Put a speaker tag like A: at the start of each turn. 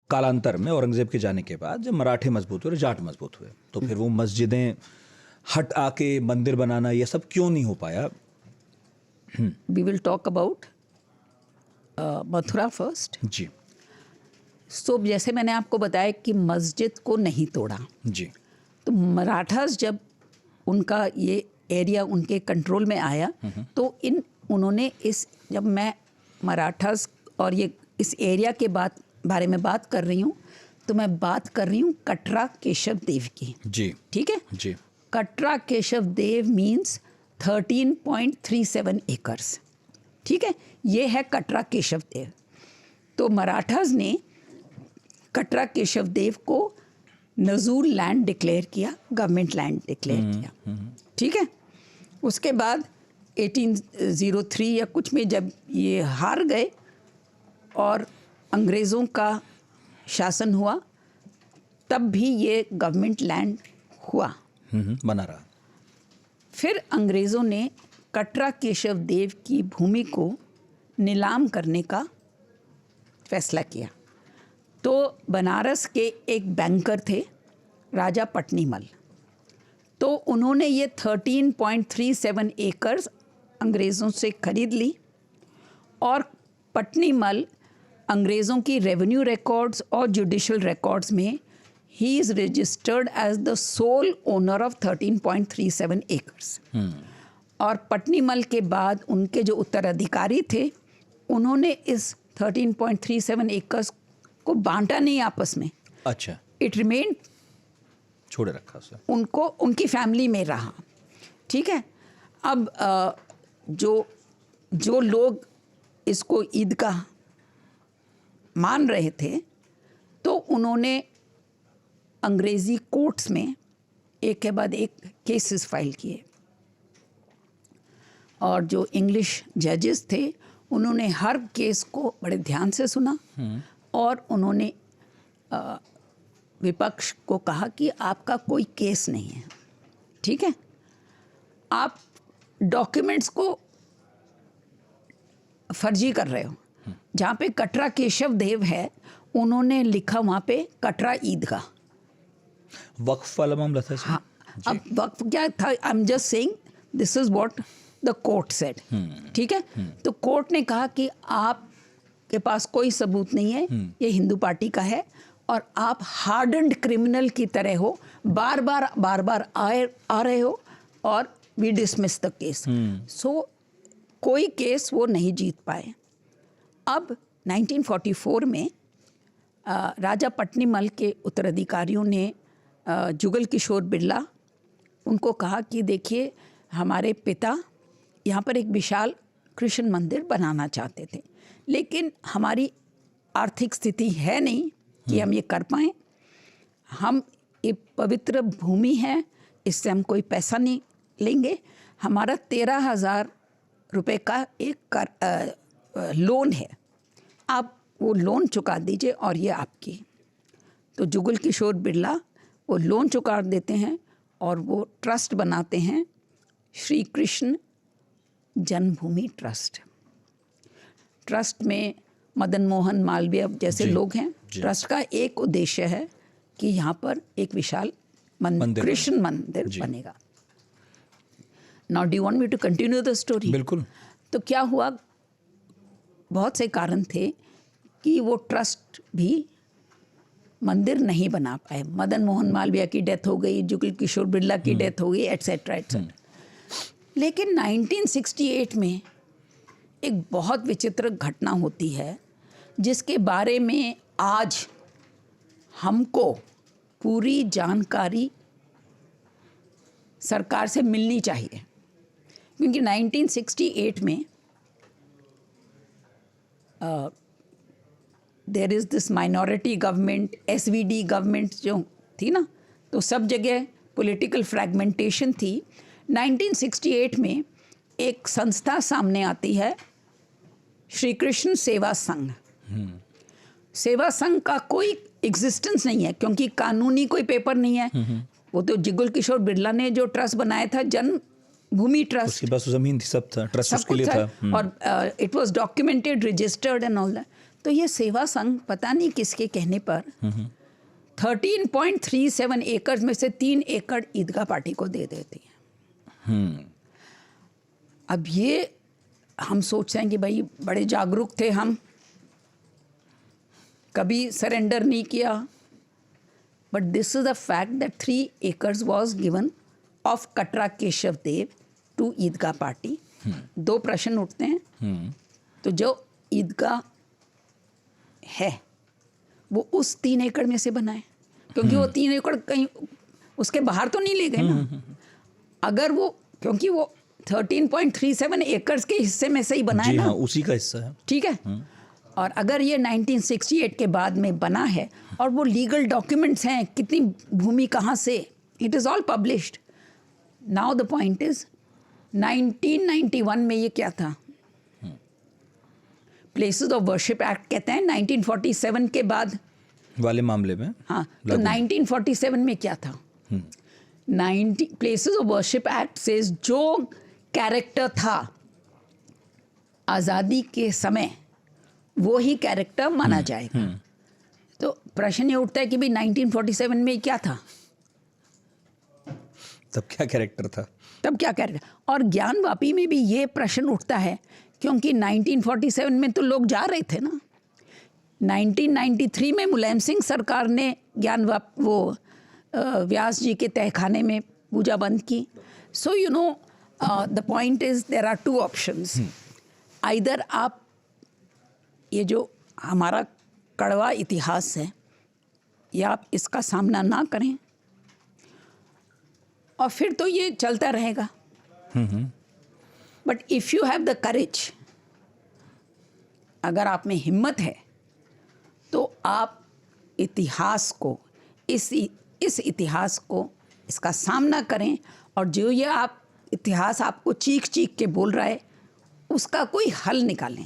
A: कालांतर में औरंगजेब के जाने के बाद जब मराठे मजबूत हुए, जाट मजबूत हुए, तो फिर वो मस्जिदें हट आके मंदिर बनाना ये सब क्यों नहीं हो पाया?
B: We will talk about Mathura first.
A: जी
B: सो जैसे मैंने आपको बताया कि मस्जिद को नहीं तोड़ा,
A: जी।
B: तो मराठास जब उनका ये एरिया उनके कंट्रोल में आया तो उन्होंने जब मैं मराठास और ये इस एरिया के बारे में बात कर रही हूँ, तो मैं बात कर रही हूँ कटरा केशव देव की।
A: जी
B: ठीक है
A: जी।
B: कटरा केशव देव मीन्स 13.37 एकर्स। ठीक है, ये है कटरा केशव देव। तो मराठास ने कटरा केशव देव को नजूर लैंड डिक्लेयर किया, गवर्नमेंट लैंड डिक्लेयर किया। ठीक है, उसके बाद 1803 या कुछ में जब ये हार गए और अंग्रेज़ों का शासन हुआ, तब भी ये गवर्नमेंट लैंड हुआ,
A: बना रहा।
B: फिर अंग्रेज़ों ने कटरा केशव देव की भूमि को नीलाम करने का फैसला किया। तो बनारस के एक बैंकर थे राजा पटनीमल, तो उन्होंने ये 13.37 एकर्स अंग्रेज़ों से खरीद ली और पटनीमल अंग्रेज़ों की रेवेन्यू रिकॉर्ड्स और जुडिशल रिकॉर्ड्स में ही is registered as the sole owner of 13.37 acres. और पटनीमल के बाद उनके जो उत्तराधिकारी थे उन्होंने इस 13.37 एकर्स को बांटा नहीं आपस में।
A: अच्छा,
B: इट रिमेन
A: छोड़े रखा उसे,
B: उनको उनकी फैमिली में रहा। ठीक है, अब जो लोग इसको ईदगाह मान रहे थे, तो उन्होंने अंग्रेज़ी कोर्ट्स में एक के बाद एक केसेस फाइल किए और जो इंग्लिश जजेस थे उन्होंने हर केस को बड़े ध्यान से सुना और उन्होंने विपक्ष को कहा कि आपका कोई केस नहीं है। ठीक है, आप डॉक्यूमेंट्स को फर्जी कर रहे हो। जहाँ पे कटरा केशव देव है उन्होंने लिखा वहाँ पे कटरा ईदगाह।
A: वक्फ वाला मामला था।
B: हाँ, अब वक्फ क्या था, I am just saying this is what the court said. ठीक है, तो कोर्ट ने कहा कि आपके पास कोई सबूत नहीं है, ये हिंदू पार्टी का है और आप हार्डन्ड क्रिमिनल की तरह हो, बार बार आ रहे हो और वी डिसमिस द केस। सो कोई केस वो नहीं जीत पाए। अब 1944 में राजा पटनीमल के उत्तराधिकारियों ने जुगल किशोर बिरला उनको कहा कि देखिए हमारे पिता यहाँ पर एक विशाल कृष्ण मंदिर बनाना चाहते थे, लेकिन हमारी आर्थिक स्थिति है नहीं कि हम ये कर पाएँ। हम ये पवित्र भूमि है, इससे हम कोई पैसा नहीं लेंगे। हमारा 13,000 रुपये का एक लोन है, आप वो लोन चुका दीजिए और ये आपकी। तो जुगल किशोर बिरला वो लोन चुका देते हैं और वो ट्रस्ट बनाते हैं, श्री कृष्ण जन्मभूमि ट्रस्ट। ट्रस्ट में मदन मोहन मालवीय जैसे लोग हैं। ट्रस्ट का एक उद्देश्य है कि यहाँ पर एक विशाल कृष्ण मंदिर बनेगा। Now do you want me to continue the story?
A: बिल्कुल।
B: तो क्या हुआ, बहुत से कारण थे कि वो ट्रस्ट भी मंदिर नहीं बना पाए। मदन मोहन मालवीय की डेथ हो गई, जुगल किशोर बिरला की डेथ हो गई, एट्सेट्रा एट्सेट्रा। लेकिन 1968 में एक बहुत विचित्र घटना होती है जिसके बारे में आज हमको पूरी जानकारी सरकार से मिलनी चाहिए, क्योंकि 1968 में there is this minority government, SVD government जो थी ना, तो सब जगह पॉलिटिकल फ्रैगमेंटेशन थी। 1968 में एक संस्था सामने आती है, श्री कृष्ण सेवा संघ। सेवा संघ का कोई एग्जिस्टेंस नहीं है क्योंकि कानूनी कोई पेपर नहीं है। वो तो जुगल किशोर बिरला ने जो ट्रस्ट बनाया था, जन्मभूमि ट्रस्ट,
A: उसके पास जमीन थी, सब था, ट्रस्ट उसके लिए था।
B: और it was documented, registered and all that. तो ये सेवा संघ पता नहीं किसके कहने पर 13.37 एकड़ में से 3 एकड़ ईदगाह पार्टी को दे देती है। अब ये हम सोचते हैं कि भाई बड़े जागरूक थे हम, कभी सरेंडर नहीं किया, but this is the fact that 3 acres was given of Katra Keshav Dev to Idgah party. 2 प्रश्न उठते हैं। तो जो ईदगाह है वो उस 3 एकड़ में से बनाए, क्योंकि वो 3 एकड़ कहीं उसके बाहर तो नहीं ले गए ना। अगर वो, क्योंकि वो 13.37 एकड़ के हिस्से में से ही बना है ना,
A: हाँ, उसी का हिस्सा है।
B: ठीक है। और अगर ये 1968 के बाद में बना है और वो लीगल डॉक्यूमेंट्स हैं, कितनी भूमि कहाँ से, it is all published. Now the point is 1991 में ये क्या था, प्लेसेस ऑफ वर्शिप एक्ट कहते हैं 1947 के बाद
A: वाले मामले में।
B: हाँ, तो 1947 में क्या था, 90 प्लेसेस ऑफ वर्शिप एक्ट से जो कैरेक्टर था आज़ादी के समय वो ही कैरेक्टर माना जाएगा। तो प्रश्न ये उठता है कि भाई 1947 में क्या था,
A: तब क्या कैरेक्टर था,
B: तब क्या कैरेक्टर। और ज्ञानवापी में भी ये प्रश्न उठता है, क्योंकि 1947 में तो लोग जा रहे थे ना। 1993 में मुलायम सिंह सरकार ने व्यास जी के तहखाने में पूजा बंद की। So you know the point is there are 2 options. Either आप ये जो हमारा कड़वा इतिहास है, या आप इसका सामना ना करें और फिर तो ये चलता रहेगा। But if you have the courage, अगर आप में हिम्मत है, तो आप इतिहास को, इस इतिहास को, इसका सामना करें, और जो ये आप इतिहास आपको चीख चीख के बोल रहा है उसका कोई हल निकालें।